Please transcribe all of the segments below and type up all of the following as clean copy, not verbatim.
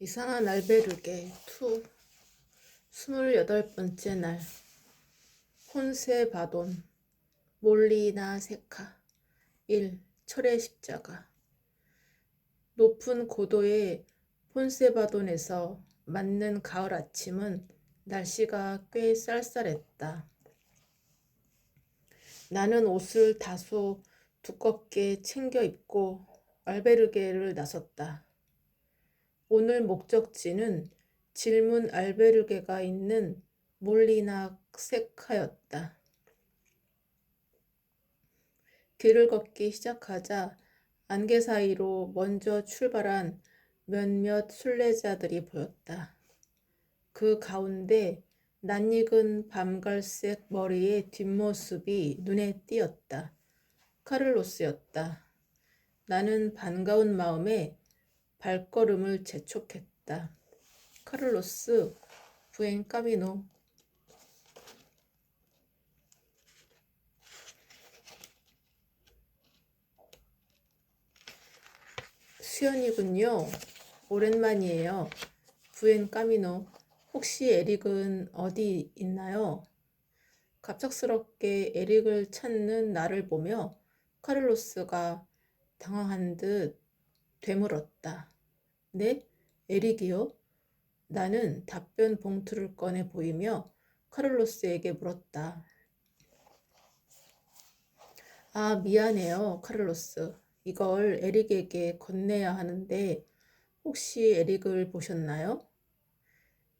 이상한 알베르게 2 28번째 날. 폰세 바돈 몰리나 세카 1. 철의 십자가. 높은 고도의 폰세바돈에서 맞는 가을 아침은 날씨가 꽤 쌀쌀했다. 나는 옷을 다소 두껍게 챙겨 입고 알베르게를 나섰다. 오늘 목적지는 질문 알베르게가 있는 몰리나 세카였다. 길을 걷기 시작하자 안개 사이로 먼저 출발한 몇몇 순례자들이 보였다. 그 가운데 낯익은 밤갈색 머리의 뒷모습이 눈에 띄었다. 카를로스였다. 나는 반가운 마음에 발걸음을 재촉했다. 카를로스, 부엔 까미노. 수연이군요. 오랜만이에요. 부엔 까미노. 혹시 에릭은 어디 있나요? 갑작스럽게 에릭을 찾는 나를 보며 카를로스가 당황한 듯 되물었다. 네? 에릭이요? 나는 답변 봉투를 꺼내 보이며 카를로스에게 물었다. 아, 미안해요, 카를로스. 이걸 에릭에게 건네야 하는데 혹시 에릭을 보셨나요?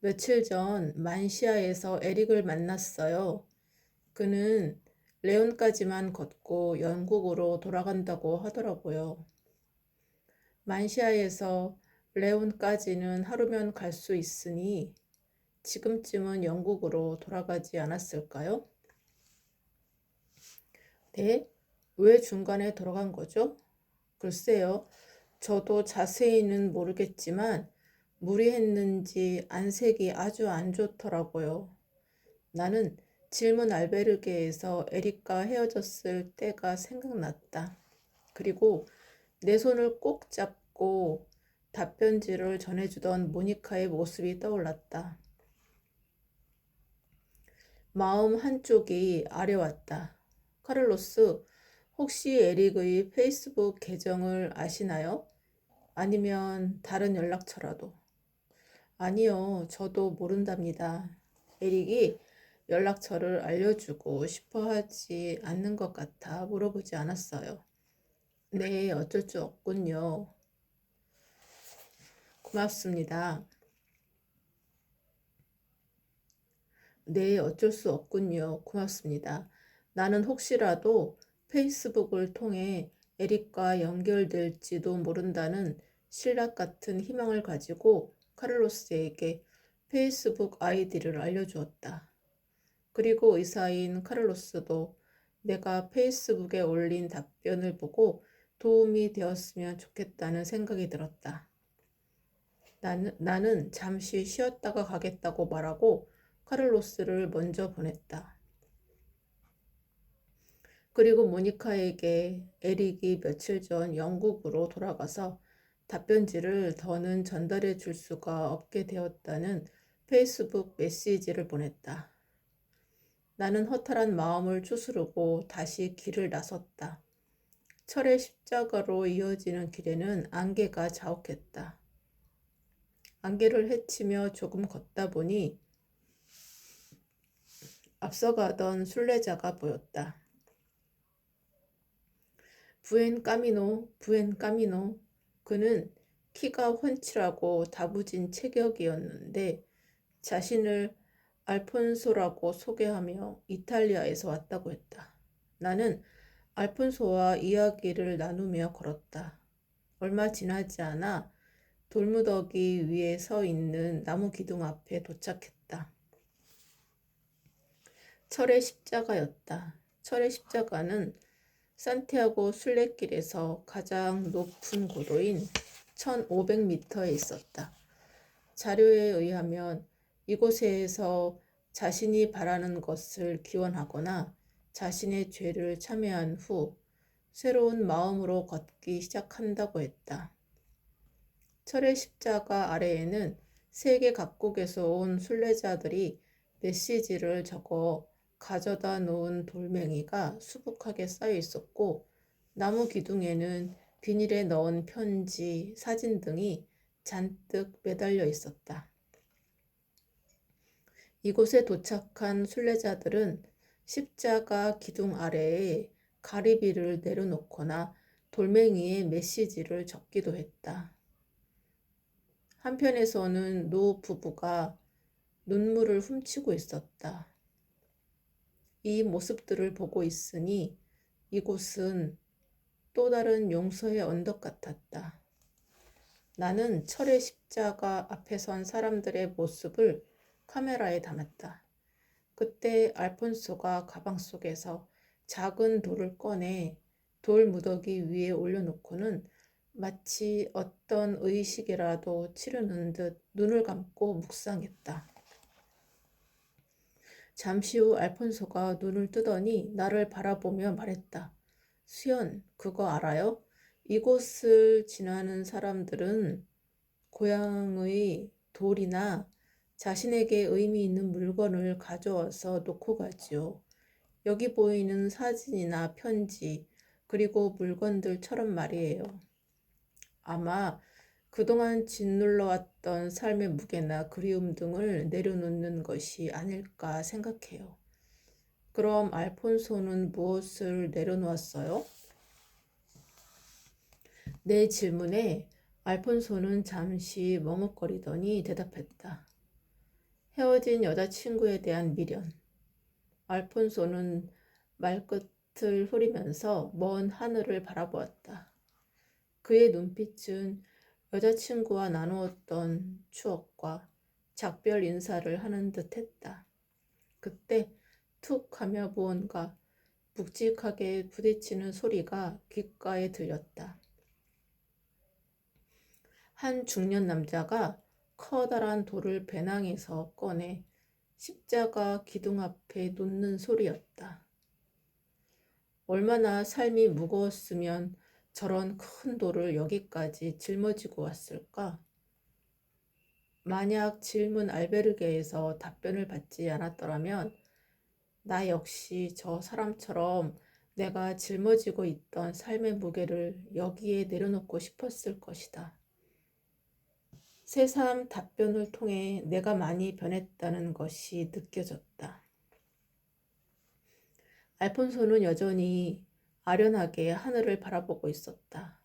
며칠 전 만시아에서 에릭을 만났어요. 그는 레온까지만 걷고 영국으로 돌아간다고 하더라고요. 만시아에서 레온까지는 하루면 갈 수 있으니 지금쯤은 영국으로 돌아가지 않았을까요? 네? 왜 중간에 돌아간 거죠? 글쎄요. 저도 자세히는 모르겠지만 무리했는지 안색이 아주 안 좋더라고요. 나는 질문 알베르게에서 에릭과 헤어졌을 때가 생각났다. 그리고 내 손을 꼭 잡고 답변지를 전해주던 모니카의 모습이 떠올랐다. 마음 한쪽이 아려왔다. 카를로스, 혹시 에릭의 페이스북 계정을 아시나요? 아니면 다른 연락처라도? 아니요, 저도 모른답니다. 에릭이 연락처를 알려주고 싶어 하지 않는 것 같아 물어보지 않았어요. 네, 어쩔 수 없군요. 고맙습니다. 네, 어쩔 수 없군요. 고맙습니다. 나는 혹시라도 페이스북을 통해 에릭과 연결될지도 모른다는 신락 같은 희망을 가지고 카를로스에게 페이스북 아이디를 알려주었다. 그리고 의사인 카를로스도 내가 페이스북에 올린 답변을 보고 도움이 되었으면 좋겠다는 생각이 들었다. 나는 잠시 쉬었다가 가겠다고 말하고 카를로스를 먼저 보냈다. 그리고 모니카에게 에릭이 며칠 전 영국으로 돌아가서 답변지를 더는 전달해 줄 수가 없게 되었다는 페이스북 메시지를 보냈다. 나는 허탈한 마음을 추스르고 다시 길을 나섰다. 철의 십자가로 이어지는 길에는 안개가 자욱했다. 안개를 헤치며 조금 걷다 보니 앞서가던 순례자가 보였다. 부엔 까미노, 부엔 까미노. 그는 키가 훤칠하고 다부진 체격이었는데 자신을 알폰소라고 소개하며 이탈리아에서 왔다고 했다. 나는 알폰소와 이야기를 나누며 걸었다. 얼마 지나지 않아 돌무더기 위에 서 있는 나무 기둥 앞에 도착했다. 철의 십자가였다. 철의 십자가는 산티아고 순례길에서 가장 높은 고도인 1500m에 있었다. 자료에 의하면 이곳에서 자신이 바라는 것을 기원하거나 자신의 죄를 참회한 후 새로운 마음으로 걷기 시작한다고 했다. 철의 십자가 아래에는 세계 각국에서 온 순례자들이 메시지를 적어 가져다 놓은 돌멩이가 수북하게 쌓여 있었고, 나무 기둥에는 비닐에 넣은 편지, 사진 등이 잔뜩 매달려 있었다. 이곳에 도착한 순례자들은 십자가 기둥 아래에 가리비를 내려놓거나 돌멩이에 메시지를 적기도 했다. 한편에서는 노 부부가 눈물을 훔치고 있었다. 이 모습들을 보고 있으니 이곳은 또 다른 용서의 언덕 같았다. 나는 철의 십자가 앞에 선 사람들의 모습을 카메라에 담았다. 그때 알폰소가 가방 속에서 작은 돌을 꺼내 돌 무더기 위에 올려놓고는 마치 어떤 의식이라도 치르는 듯 눈을 감고 묵상했다. 잠시 후 알폰소가 눈을 뜨더니 나를 바라보며 말했다. 수연, 그거 알아요? 이곳을 지나는 사람들은 고향의 돌이나 자신에게 의미 있는 물건을 가져와서 놓고 가지요. 여기 보이는 사진이나 편지, 그리고 물건들처럼 말이에요. 아마 그동안 짓눌러왔던 삶의 무게나 그리움 등을 내려놓는 것이 아닐까 생각해요. 그럼 알폰소는 무엇을 내려놓았어요? 내 질문에 알폰소는 잠시 머뭇거리더니 대답했다. 헤어진 여자친구에 대한 미련. 알폰소는 말끝을 흐리면서 먼 하늘을 바라보았다. 그의 눈빛은 여자친구와 나누었던 추억과 작별 인사를 하는 듯 했다. 그때 툭 하며 무언가 묵직하게 부딪히는 소리가 귓가에 들렸다. 한 중년 남자가 커다란 돌을 배낭에서 꺼내 십자가 기둥 앞에 놓는 소리였다. 얼마나 삶이 무거웠으면 저런 큰 돌을 여기까지 짊어지고 왔을까? 만약 질문 알베르게에서 답변을 받지 않았더라면 나 역시 저 사람처럼 내가 짊어지고 있던 삶의 무게를 여기에 내려놓고 싶었을 것이다. 새삼 답변을 통해 내가 많이 변했다는 것이 느껴졌다. 알폰소는 여전히 아련하게 하늘을 바라보고 있었다.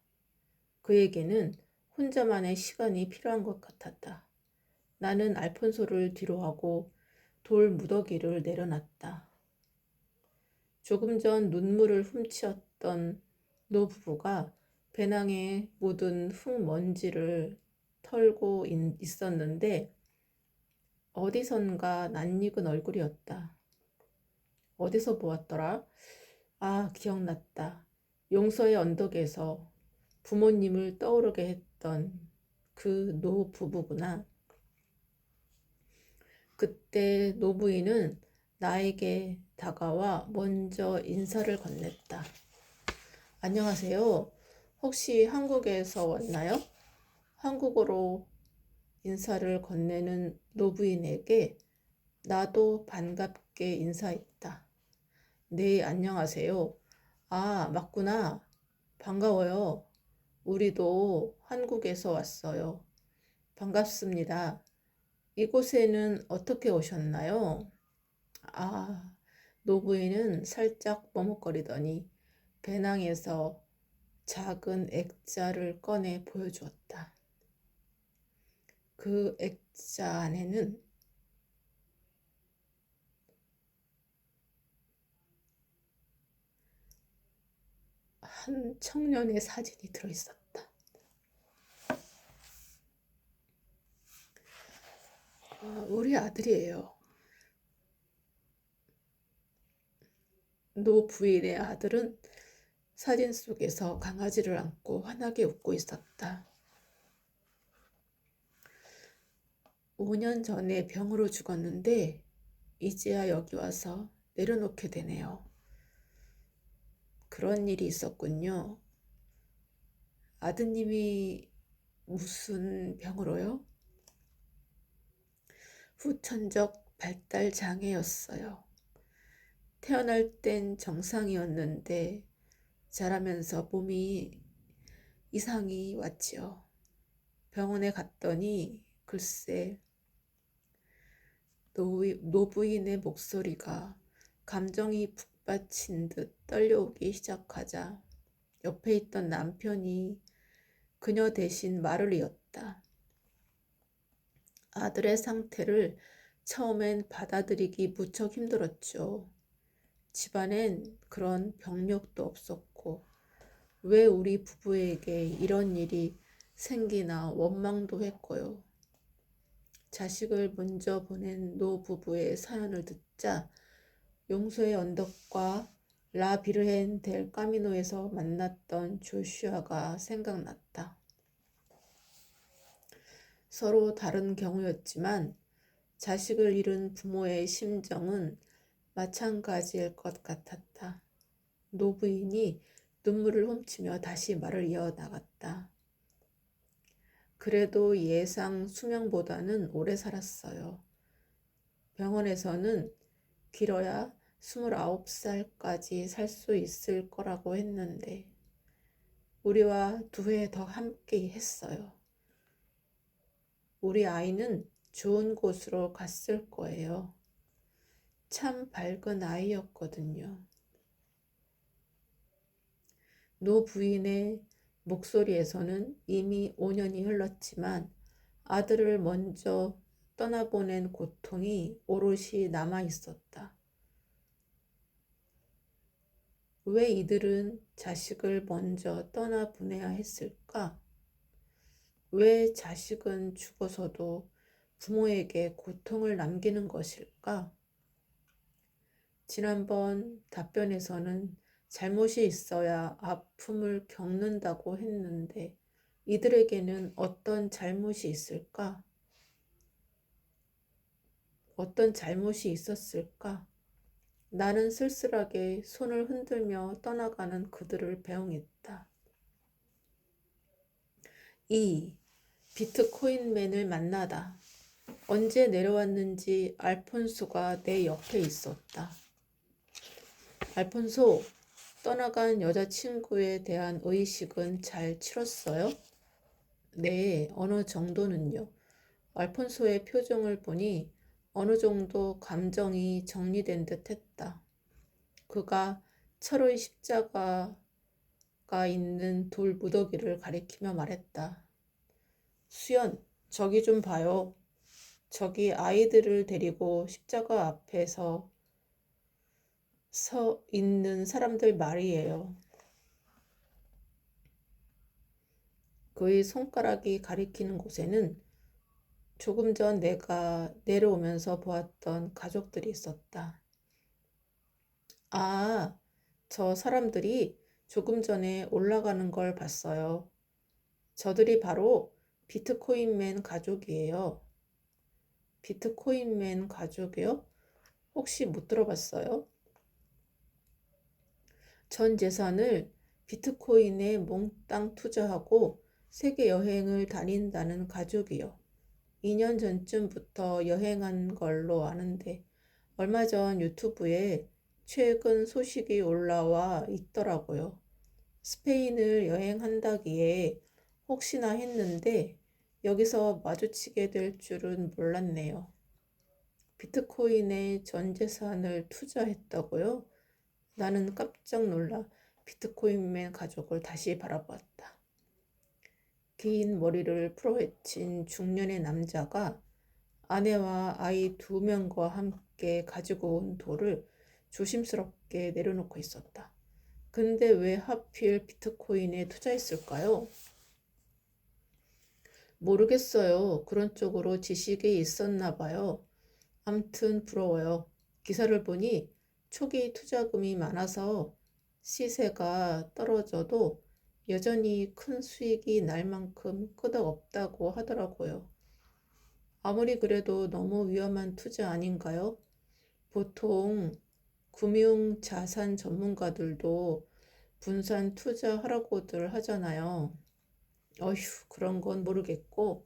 그에게는 혼자만의 시간이 필요한 것 같았다. 나는 알폰소를 뒤로하고 돌 무더기를 내려놨다. 조금 전 눈물을 훔치었던 노부부가 배낭에 묻은 흙먼지를 털고 있었는데 어디선가 낯익은 얼굴이었다. 어디서 보았더라? 아, 기억났다. 용서의 언덕에서 부모님을 떠오르게 했던 그 노부부구나. 그때 노부인은 나에게 다가와 먼저 인사를 건넸다. 안녕하세요. 혹시 한국에서 왔나요? 한국어로 인사를 건네는 노부인에게 나도 반갑게 인사했다. 네, 안녕하세요. 아, 맞구나. 반가워요. 우리도 한국에서 왔어요. 반갑습니다. 이곳에는 어떻게 오셨나요? 아, 노부인은 살짝 머뭇거리더니 배낭에서 작은 액자를 꺼내 보여주었다. 그 액자 안에는 한 청년의 사진이 들어있었다. 우리 아들이에요. 노 부인의 아들은 사진 속에서 강아지를 안고 환하게 웃고 있었다. 5년 전에 병으로 죽었는데 이제야 여기 와서 내려놓게 되네요. 그런 일이 있었군요. 아드님이 무슨 병으로요? 후천적 발달 장애였어요. 태어날 땐 정상이었는데 자라면서 몸이 이상이 왔지요. 병원에 갔더니 글쎄 노부인의 목소리가 감정이 북받친 듯 떨려오기 시작하자 옆에 있던 남편이 그녀 대신 말을 이었다. 아들의 상태를 처음엔 받아들이기 무척 힘들었죠. 집안엔 그런 병력도 없었고 왜 우리 부부에게 이런 일이 생기나 원망도 했고요. 자식을 먼저 보낸 노부부의 사연을 듣자 용서의 언덕과 라비르헨 델 까미노에서 만났던 조슈아가 생각났다. 서로 다른 경우였지만 자식을 잃은 부모의 심정은 마찬가지일 것 같았다. 노부인이 눈물을 훔치며 다시 말을 이어나갔다. 그래도 예상 수명보다는 오래 살았어요. 병원에서는 길어야 29살까지 살 수 있을 거라고 했는데 우리와 2해 더 함께 했어요. 우리 아이는 좋은 곳으로 갔을 거예요. 참 밝은 아이였거든요. 노 부인의 목소리에서는 이미 5년이 흘렀지만 아들을 먼저 떠나보낸 고통이 오롯이 남아 있었다. 왜 이들은 자식을 먼저 떠나보내야 했을까? 왜 자식은 죽어서도 부모에게 고통을 남기는 것일까? 지난번 답변에서는 잘못이 있어야 아픔을 겪는다고 했는데 이들에게는 어떤 잘못이 있을까? 어떤 잘못이 있었을까? 나는 쓸쓸하게 손을 흔들며 떠나가는 그들을 배웅했다. 2. 비트코인맨을 만나다. 언제 내려왔는지 알폰소가 내 옆에 있었다. 알폰소, 떠나간 여자친구에 대한 의식은 잘 치렀어요? 네, 어느 정도는요. 알폰소의 표정을 보니 어느 정도 감정이 정리된 듯 했다. 그가 철의 십자가가 있는 돌 무더기를 가리키며 말했다. 수연, 저기 좀 봐요. 저기 아이들을 데리고 십자가 앞에서 서 있는 사람들 말이에요. 그의 손가락이 가리키는 곳에는 조금 전 내가 내려오면서 보았던 가족들이 있었다. 아, 저 사람들이 조금 전에 올라가는 걸 봤어요. 저들이 바로 비트코인맨 가족이에요. 비트코인맨 가족이요? 혹시 못 들어봤어요? 전 재산을 비트코인에 몽땅 투자하고 세계 여행을 다닌다는 가족이요. 2년 전쯤부터 여행한 걸로 아는데 얼마 전 유튜브에 최근 소식이 올라와 있더라고요. 스페인을 여행한다기에 혹시나 했는데 여기서 마주치게 될 줄은 몰랐네요. 비트코인에 전 재산을 투자했다고요? 나는 깜짝 놀라 비트코인맨 가족을 다시 바라보았다. 긴 머리를 풀어헤친 중년의 남자가 아내와 아이 2명과 함께 가지고 온 돌을 조심스럽게 내려놓고 있었다. 근데 왜 하필 비트코인에 투자했을까요? 모르겠어요. 그런 쪽으로 지식이 있었나 봐요. 암튼 부러워요. 기사를 보니 초기 투자금이 많아서 시세가 떨어져도 여전히 큰 수익이 날 만큼 끄덕없다고 하더라고요. 아무리 그래도 너무 위험한 투자 아닌가요? 보통 금융 자산 전문가들도 분산 투자하라고들 하잖아요. 어휴, 그런 건 모르겠고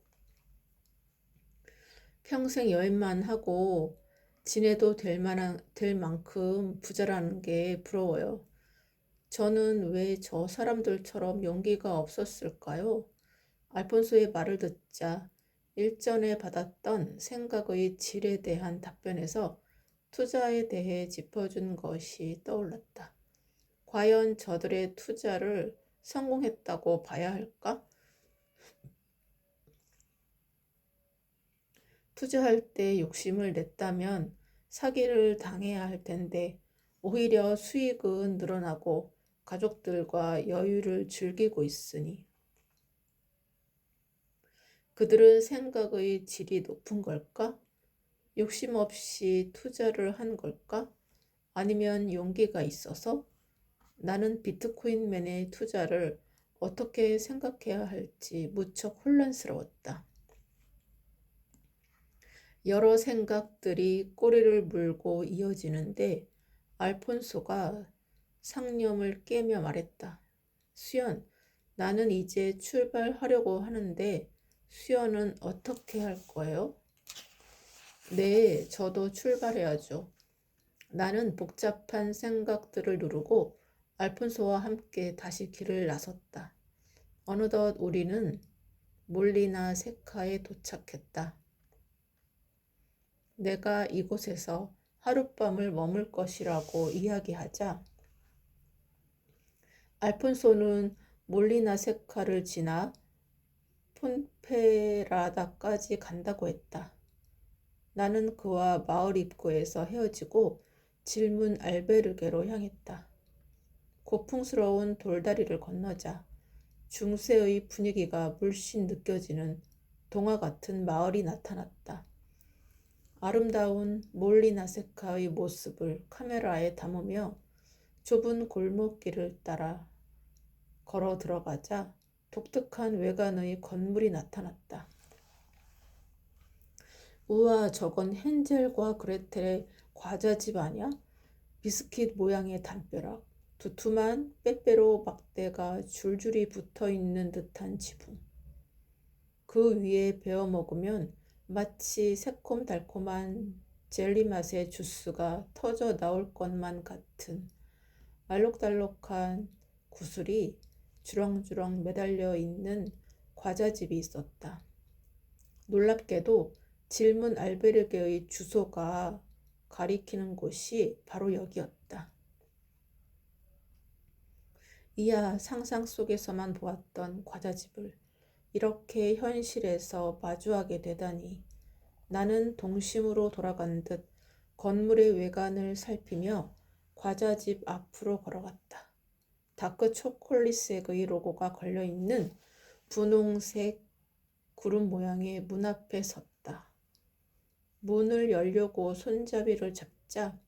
평생 여행만 하고 지내도 될 만큼 부자라는 게 부러워요. 저는 왜 저 사람들처럼 용기가 없었을까요? 알폰소의 말을 듣자 일전에 받았던 생각의 질에 대한 답변에서 투자에 대해 짚어준 것이 떠올랐다. 과연 저들의 투자를 성공했다고 봐야 할까? 투자할 때 욕심을 냈다면 사기를 당해야 할 텐데 오히려 수익은 늘어나고 가족들과 여유를 즐기고 있으니 그들은 생각의 질이 높은 걸까? 욕심 없이 투자를 한 걸까? 아니면 용기가 있어서? 나는 비트코인맨의 투자를 어떻게 생각해야 할지 무척 혼란스러웠다. 여러 생각들이 꼬리를 물고 이어지는데 알폰소가 상념을 깨며 말했다. 수연, 나는 이제 출발하려고 하는데 수연은 어떻게 할 거예요? 네, 저도 출발해야죠. 나는 복잡한 생각들을 누르고 알폰소와 함께 다시 길을 나섰다. 어느덧 우리는 몰리나 세카에 도착했다. 내가 이곳에서 하룻밤을 머물 것이라고 이야기하자 알폰소는 몰리나 세카를 지나 폰페라다까지 간다고 했다. 나는 그와 마을 입구에서 헤어지고 질문 알베르게로 향했다. 고풍스러운 돌다리를 건너자 중세의 분위기가 물씬 느껴지는 동화 같은 마을이 나타났다. 아름다운 몰리나세카의 모습을 카메라에 담으며 좁은 골목길을 따라 걸어 들어가자 독특한 외관의 건물이 나타났다. 우와, 저건 헨젤과 그레텔의 과자집 아냐? 비스킷 모양의 담벼락, 두툼한 빼빼로 막대가 줄줄이 붙어있는 듯한 지붕. 그 위에 베어 먹으면 마치 새콤달콤한 젤리 맛의 주스가 터져 나올 것만 같은 알록달록한 구슬이 주렁주렁 매달려 있는 과자집이 있었다. 놀랍게도 질문 알베르게의 주소가 가리키는 곳이 바로 여기였다. 이야, 상상 속에서만 보았던 과자집을 이렇게 현실에서 마주하게 되다니. 나는 동심으로 돌아간 듯 건물의 외관을 살피며 과자집 앞으로 걸어갔다. 다크 초콜릿색의 로고가 걸려있는 분홍색 구름 모양의 문 앞에 섰다. 문을 열려고 손잡이를 잡자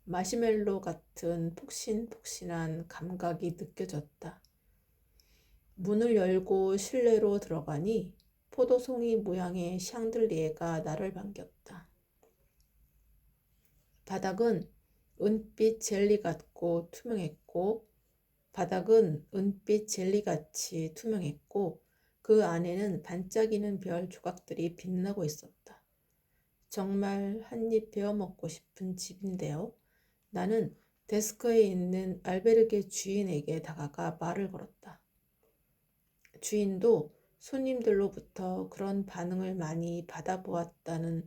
마시멜로 같은 폭신폭신한 감각이 느껴졌다. 문을 열고 실내로 들어가니 포도송이 모양의 샹들리에가 나를 반겼다. 바닥은 은빛 젤리 같고 투명했고 그 안에는 반짝이는 별 조각들이 빛나고 있었다. 정말 한 입 베어 먹고 싶은 집인데요. 나는 데스크에 있는 알베르게 주인에게 다가가 말을 걸었다. 주인도 손님들로부터 그런 반응을 많이 받아보았다는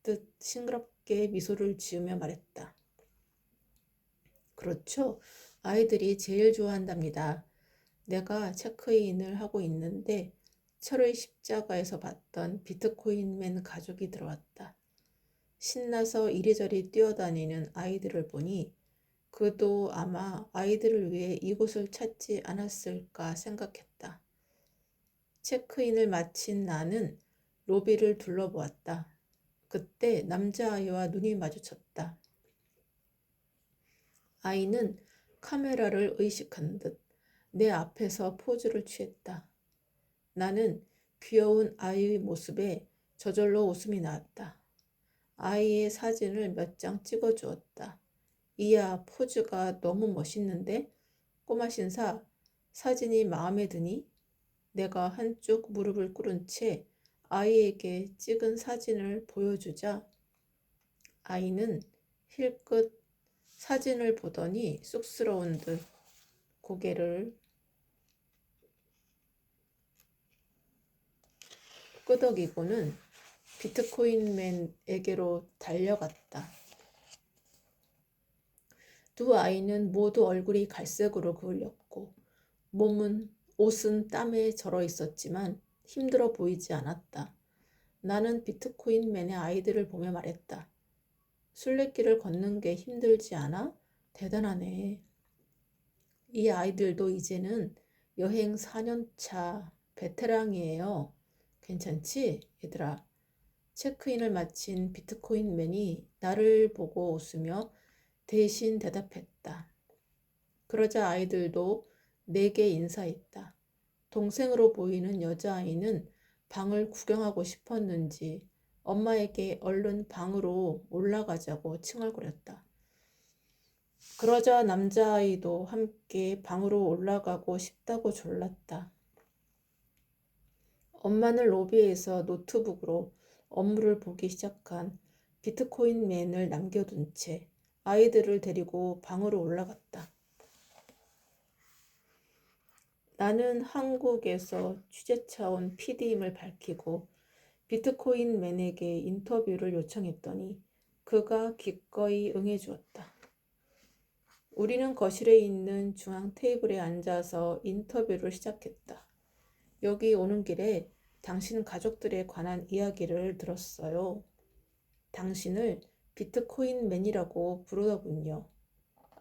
듯 싱그럽게 미소를 지으며 말했다. 그렇죠. 아이들이 제일 좋아한답니다. 내가 체크인을 하고 있는데 철의 십자가에서 봤던 비트코인맨 가족이 들어왔다. 신나서 이리저리 뛰어다니는 아이들을 보니 그도 아마 아이들을 위해 이곳을 찾지 않았을까 생각했다. 체크인을 마친 나는 로비를 둘러보았다. 그때 남자아이와 눈이 마주쳤다. 아이는 카메라를 의식한 듯 내 앞에서 포즈를 취했다. 나는 귀여운 아이의 모습에 저절로 웃음이 나왔다. 아이의 사진을 몇 장 찍어주었다. 이야, 포즈가 너무 멋있는데? 꼬마 신사, 사진이 마음에 드니? 내가 한쪽 무릎을 꿇은 채 아이에게 찍은 사진을 보여주자 아이는 힐끗 사진을 보더니 쑥스러운 듯 고개를 끄덕이고는 비트코인맨에게로 달려갔다. 두 아이는 모두 얼굴이 갈색으로 그을렸고 옷은 땀에 절어 있었지만 힘들어 보이지 않았다. 나는 비트코인맨의 아이들을 보며 말했다. 순례길을 걷는 게 힘들지 않아? 대단하네. 이 아이들도 이제는 여행 4년차 베테랑이에요. 괜찮지, 얘들아? 체크인을 마친 비트코인맨이 나를 보고 웃으며 대신 대답했다. 그러자 아이들도 내게 인사했다. 동생으로 보이는 여자아이는 방을 구경하고 싶었는지 엄마에게 얼른 방으로 올라가자고 칭얼거렸다. 그러자 남자아이도 함께 방으로 올라가고 싶다고 졸랐다. 엄마는 로비에서 노트북으로 업무를 보기 시작한 비트코인맨을 남겨둔 채 아이들을 데리고 방으로 올라갔다. 나는 한국에서 취재차 온 PD임을 밝히고 비트코인맨에게 인터뷰를 요청했더니 그가 기꺼이 응해주었다. 우리는 거실에 있는 중앙 테이블에 앉아서 인터뷰를 시작했다. 여기 오는 길에 당신 가족들에 관한 이야기를 들었어요. 당신을 비트코인맨이라고 부르더군요.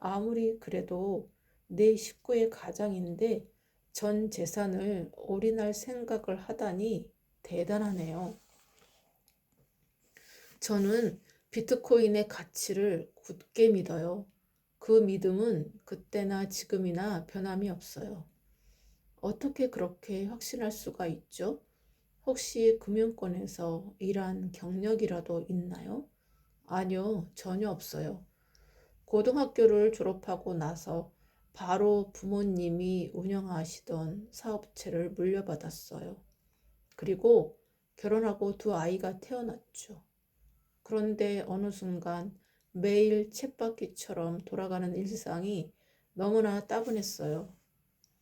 아무리 그래도 내 식구의 가장인데 전 재산을 올인할 생각을 하다니 대단하네요. 저는 비트코인의 가치를 굳게 믿어요. 그 믿음은 그때나 지금이나 변함이 없어요. 어떻게 그렇게 확신할 수가 있죠? 혹시 금융권에서 일한 경력이라도 있나요? 아니요, 전혀 없어요. 고등학교를 졸업하고 나서 바로 부모님이 운영하시던 사업체를 물려받았어요. 그리고 결혼하고 두 아이가 태어났죠. 그런데 어느 순간 매일 쳇바퀴처럼 돌아가는 일상이 너무나 따분했어요.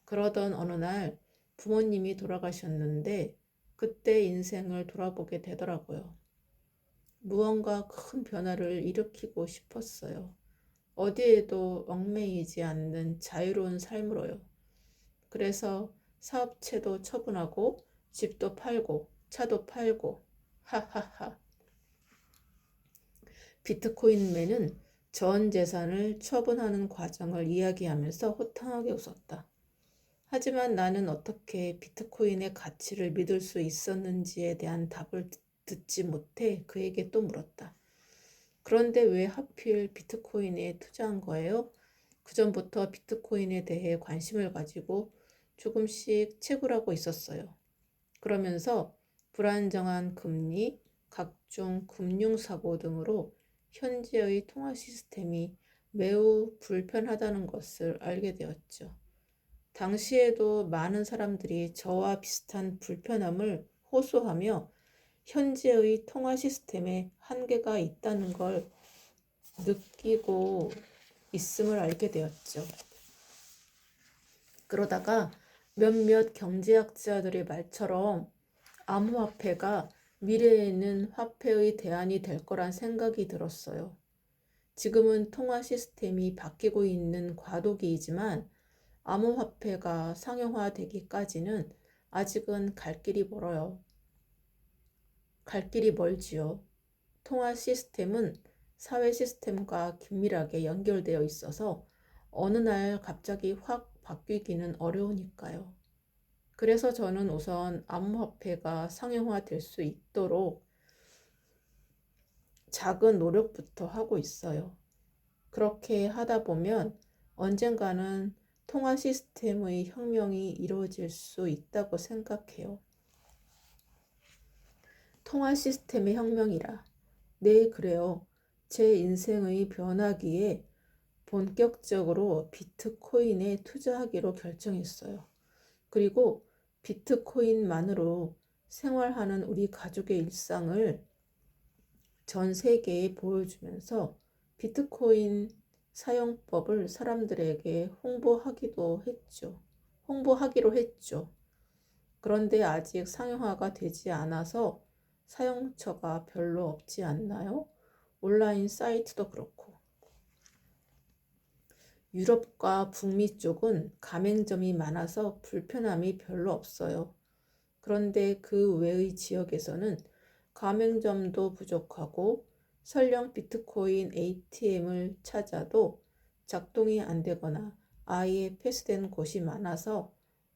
그러던 어느 날 부모님이 돌아가셨는데 그때 인생을 돌아보게 되더라고요. 무언가 큰 변화를 일으키고 싶었어요. 어디에도 얽매이지 않는 자유로운 삶으로요. 그래서 사업체도 처분하고 집도 팔고 차도 팔고 하하하. 비트코인맨은 전 재산을 처분하는 과정을 이야기하면서 호탕하게 웃었다. 하지만 나는 어떻게 비트코인의 가치를 믿을 수 있었는지에 대한 답을 듣지 못해 그에게 또 물었다. 그런데 왜 하필 비트코인에 투자한 거예요? 그전부터 비트코인에 대해 관심을 가지고 조금씩 채굴하고 있었어요. 그러면서 불안정한 금리, 각종 금융사고 등으로 현재의 통화 시스템이 매우 불편하다는 것을 알게 되었죠. 당시에도 많은 사람들이 저와 비슷한 불편함을 호소하며 현재의 통화 시스템에 한계가 있다는 걸 느끼고 있음을 알게 되었죠. 그러다가 몇몇 경제학자들의 말처럼 암호화폐가 미래에는 화폐의 대안이 될 거란 생각이 들었어요. 지금은 통화 시스템이 바뀌고 있는 과도기이지만 암호화폐가 상용화되기까지는 아직은 갈 길이 멀어요. 갈 길이 멀지요. 통화 시스템은 사회 시스템과 긴밀하게 연결되어 있어서 어느 날 갑자기 확 바뀌기는 어려우니까요. 그래서 저는 우선 암호화폐가 상용화될 수 있도록 작은 노력부터 하고 있어요. 그렇게 하다 보면 언젠가는 통화 시스템의 혁명이 이루어질 수 있다고 생각해요. 통화 시스템의 혁명이라. 네, 그래요. 제 인생의 변화기에 본격적으로 비트코인에 투자하기로 결정했어요. 그리고 비트코인만으로 생활하는 우리 가족의 일상을 전 세계에 보여주면서 비트코인 사용법을 사람들에게 홍보하기로 했죠. 그런데 아직 상용화가 되지 않아서 사용처가 별로 없지 않나요? 온라인 사이트도 그렇고. 유럽과 북미 쪽은 가맹점이 많아서 불편함이 별로 없어요. 그런데 그 외의 지역에서는 가맹점도 부족하고 설령 비트코인 ATM을 찾아도 작동이 안 되거나 아예 폐쇄된 곳이 많아서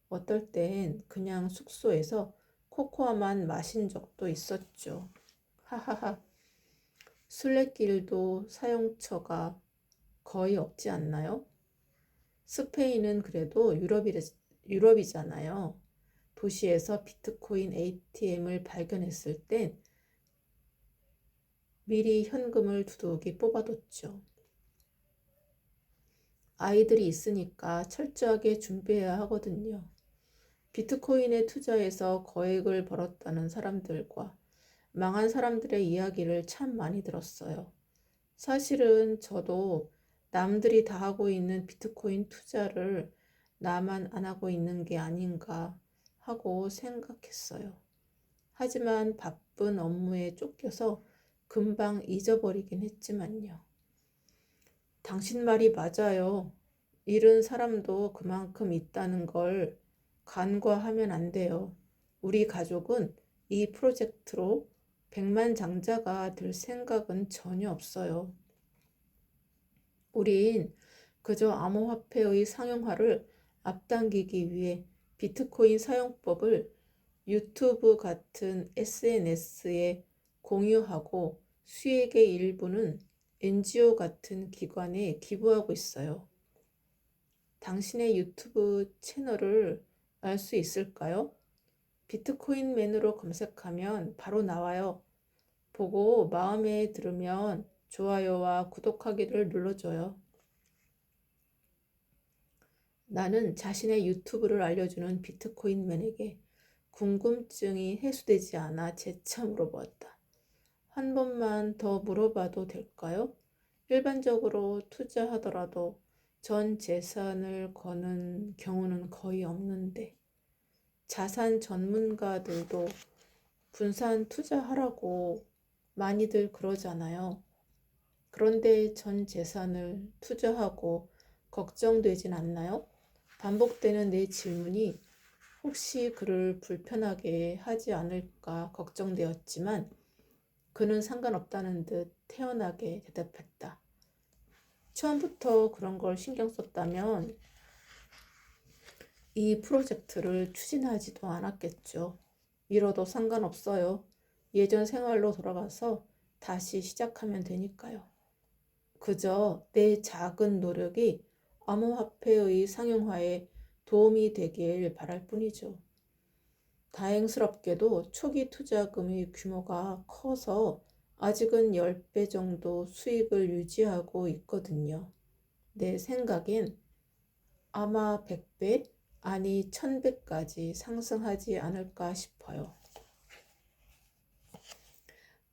어떨 땐 그냥 숙소에서 코코아만 마신 적도 있었죠. 하하하. 순례길도 사용처가 거의 없지 않나요? 스페인은 그래도 유럽이잖아요. 도시에서 비트코인 ATM을 발견했을 땐 미리 현금을 두둑이 뽑아뒀죠. 아이들이 있으니까 철저하게 준비해야 하거든요. 비트코인에 투자해서 거액을 벌었다는 사람들과 망한 사람들의 이야기를 참 많이 들었어요. 사실은 저도 남들이 다 하고 있는 비트코인 투자를 나만 안 하고 있는 게 아닌가 하고 생각했어요. 하지만 바쁜 업무에 쫓겨서 금방 잊어버리긴 했지만요. 당신 말이 맞아요. 잃은 사람도 그만큼 있다는 걸 간과하면 안 돼요. 우리 가족은 이 프로젝트로 백만장자가 될 생각은 전혀 없어요. 우린 그저 암호화폐의 상용화를 앞당기기 위해 비트코인 사용법을 유튜브 같은 SNS에 공유하고 수익의 일부는 NGO 같은 기관에 기부하고 있어요. 당신의 유튜브 채널을 알 수 있을까요? 비트코인맨으로 검색하면 바로 나와요. 보고 마음에 들으면 좋아요와 구독하기를 눌러줘요. 나는 자신의 유튜브를 알려주는 비트코인맨에게 궁금증이 해소되지 않아 재차 물어보았다. 한 번만 더 물어봐도 될까요? 일반적으로 투자하더라도 전 재산을 거는 경우는 거의 없는데 자산 전문가들도 분산 투자하라고 많이들 그러잖아요. 그런데 전 재산을 투자하고 걱정되진 않나요? 반복되는 내 질문이 혹시 그를 불편하게 하지 않을까 걱정되었지만 그는 상관없다는 듯 태연하게 대답했다. 처음부터 그런 걸 신경 썼다면 이 프로젝트를 추진하지도 않았겠죠. 잃어도 상관없어요. 예전 생활로 돌아가서 다시 시작하면 되니까요. 그저 내 작은 노력이 암호화폐의 상용화에 도움이 되길 바랄 뿐이죠. 다행스럽게도 초기 투자금의 규모가 커서 아직은 10배 정도 수익을 유지하고 있거든요. 내 생각엔 아마 100배, 아니 1000배까지 상승하지 않을까 싶어요.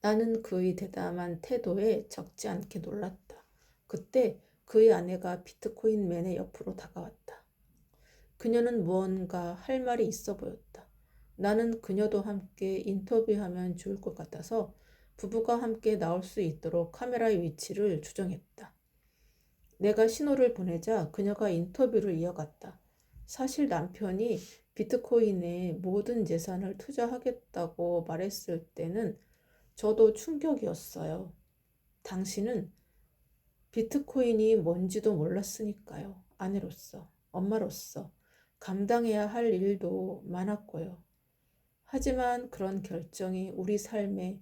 나는 그의 대담한 태도에 적지 않게 놀랐다. 그때 그의 아내가 비트코인맨의 옆으로 다가왔다. 그녀는 무언가 할 말이 있어 보였다. 나는 그녀도 함께 인터뷰하면 좋을 것 같아서 부부가 함께 나올 수 있도록 카메라의 위치를 조정했다. 내가 신호를 보내자 그녀가 인터뷰를 이어갔다. 사실 남편이 비트코인에 모든 재산을 투자하겠다고 말했을 때는 저도 충격이었어요. 당신은 비트코인이 뭔지도 몰랐으니까요. 아내로서, 엄마로서 감당해야 할 일도 많았고요. 하지만 그런 결정이 우리 삶에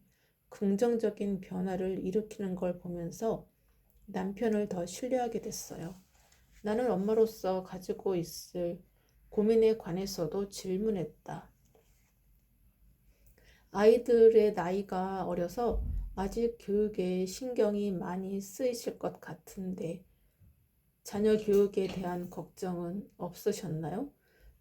긍정적인 변화를 일으키는 걸 보면서 남편을 더 신뢰하게 됐어요. 나는 엄마로서 가지고 있을 고민에 관해서도 질문했다. 아이들의 나이가 어려서 아직 교육에 신경이 많이 쓰이실 것 같은데 자녀 교육에 대한 걱정은 없으셨나요?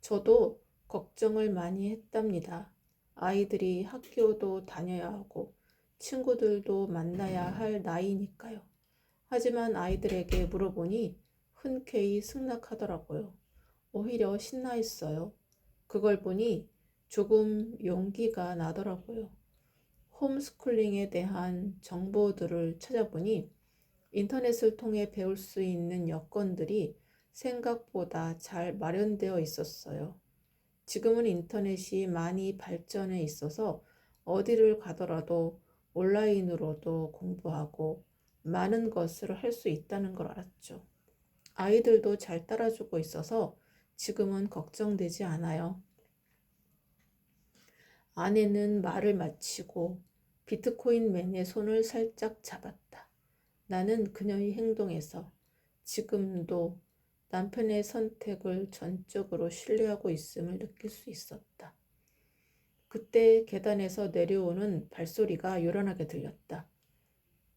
저도 걱정을 많이 했답니다. 아이들이 학교도 다녀야 하고 친구들도 만나야 할 나이니까요. 하지만 아이들에게 물어보니 흔쾌히 승낙하더라고요. 오히려 신나 있어요. 그걸 보니 조금 용기가 나더라고요. 홈스쿨링에 대한 정보들을 찾아보니 인터넷을 통해 배울 수 있는 여건들이 생각보다 잘 마련되어 있었어요. 지금은 인터넷이 많이 발전해 있어서 어디를 가더라도 온라인으로도 공부하고 많은 것을 할 수 있다는 걸 알았죠. 아이들도 잘 따라주고 있어서 지금은 걱정되지 않아요. 아내는 말을 마치고 비트코인맨의 손을 살짝 잡았다. 나는 그녀의 행동에서 지금도 남편의 선택을 전적으로 신뢰하고 있음을 느낄 수 있었다. 그때 계단에서 내려오는 발소리가 요란하게 들렸다.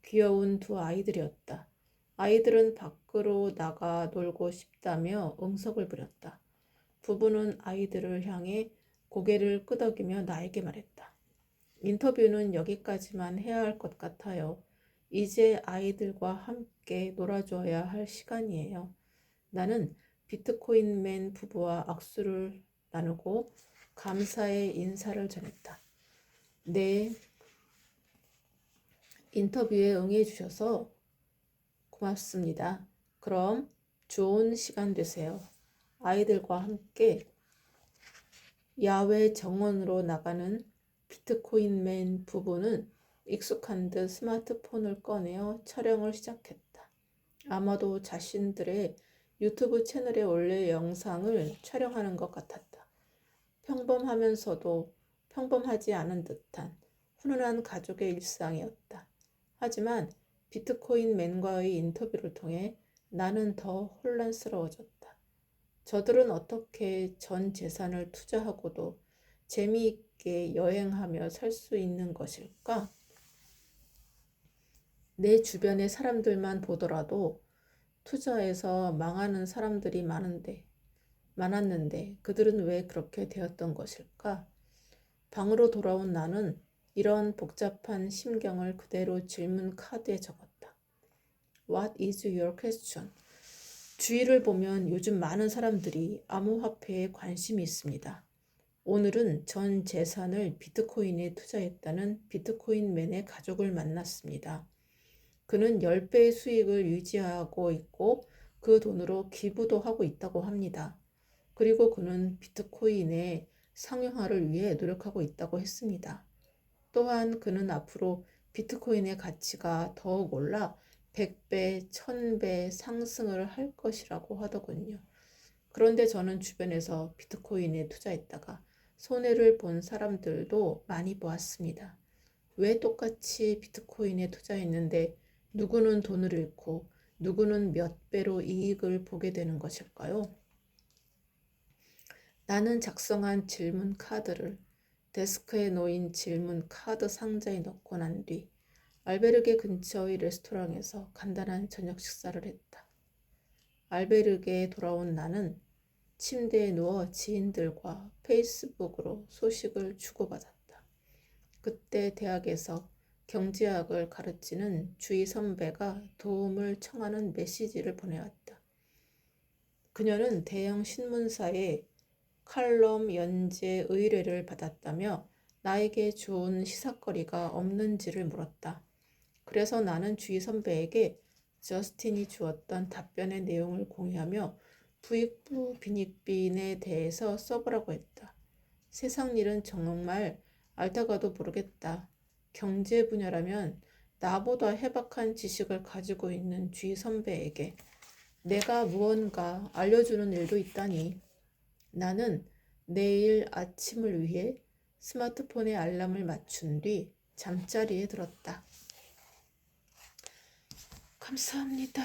귀여운 두 아이들이었다. 아이들은 밖으로 나가 놀고 싶다며 응석을 부렸다. 부부는 아이들을 향해 고개를 끄덕이며 나에게 말했다. 인터뷰는 여기까지만 해야 할 것 같아요. 이제 아이들과 함께 놀아줘야 할 시간이에요. 나는 비트코인맨 부부와 악수를 나누고 감사의 인사를 전했다. 네, 인터뷰에 응해주셔서 고맙습니다. 그럼 좋은 시간 되세요. 아이들과 함께 야외 정원으로 나가는 비트코인맨 부부는 익숙한 듯 스마트폰을 꺼내어 촬영을 시작했다. 아마도 자신들의 유튜브 채널에 올릴 영상을 촬영하는 것 같았다. 평범하면서도 평범하지 않은 듯한 훈훈한 가족의 일상이었다. 하지만 비트코인맨과의 인터뷰를 통해 나는 더 혼란스러워졌다. 저들은 어떻게 전 재산을 투자하고도 재미있게 여행하며 살 수 있는 것일까? 내 주변의 사람들만 보더라도 투자해서 망하는 사람들이 많았는데 그들은 왜 그렇게 되었던 것일까? 방으로 돌아온 나는 이런 복잡한 심경을 그대로 질문 카드에 적었다. What is your question? 주위를 보면 요즘 많은 사람들이 암호화폐에 관심이 있습니다. 오늘은 전 재산을 비트코인에 투자했다는 비트코인맨의 가족을 만났습니다. 그는 10배의 수익을 유지하고 있고 그 돈으로 기부도 하고 있다고 합니다. 그리고 그는 비트코인의 상용화를 위해 노력하고 있다고 했습니다. 또한 그는 앞으로 비트코인의 가치가 더욱 올라 100배, 1000배 상승을 할 것이라고 하더군요. 그런데 저는 주변에서 비트코인에 투자했다가 손해를 본 사람들도 많이 보았습니다. 왜 똑같이 비트코인에 투자했는데 누구는 돈을 잃고 누구는 몇 배로 이익을 보게 되는 것일까요? 나는 작성한 질문 카드를 데스크에 놓인 질문 카드 상자에 넣고 난 뒤 알베르게 근처의 레스토랑에서 간단한 저녁 식사를 했다. 알베르게에 돌아온 나는 침대에 누워 지인들과 페이스북으로 소식을 주고받았다. 그때 대학에서 경제학을 가르치는 주희 선배가 도움을 청하는 메시지를 보내왔다. 그녀는 대형 신문사에 칼럼 연재 의뢰를 받았다며 나에게 좋은 시사거리가 없는지를 물었다. 그래서 나는 주희 선배에게 저스틴이 주었던 답변의 내용을 공유하며 부익부 빈익빈에 대해서 써보라고 했다. 세상 일은 정말 알다가도 모르겠다. 경제 분야라면 나보다 해박한 지식을 가지고 있는 주희 선배에게 내가 무언가 알려주는 일도 있다니. 나는 내일 아침을 위해 스마트폰에 알람을 맞춘 뒤 잠자리에 들었다. 감사합니다.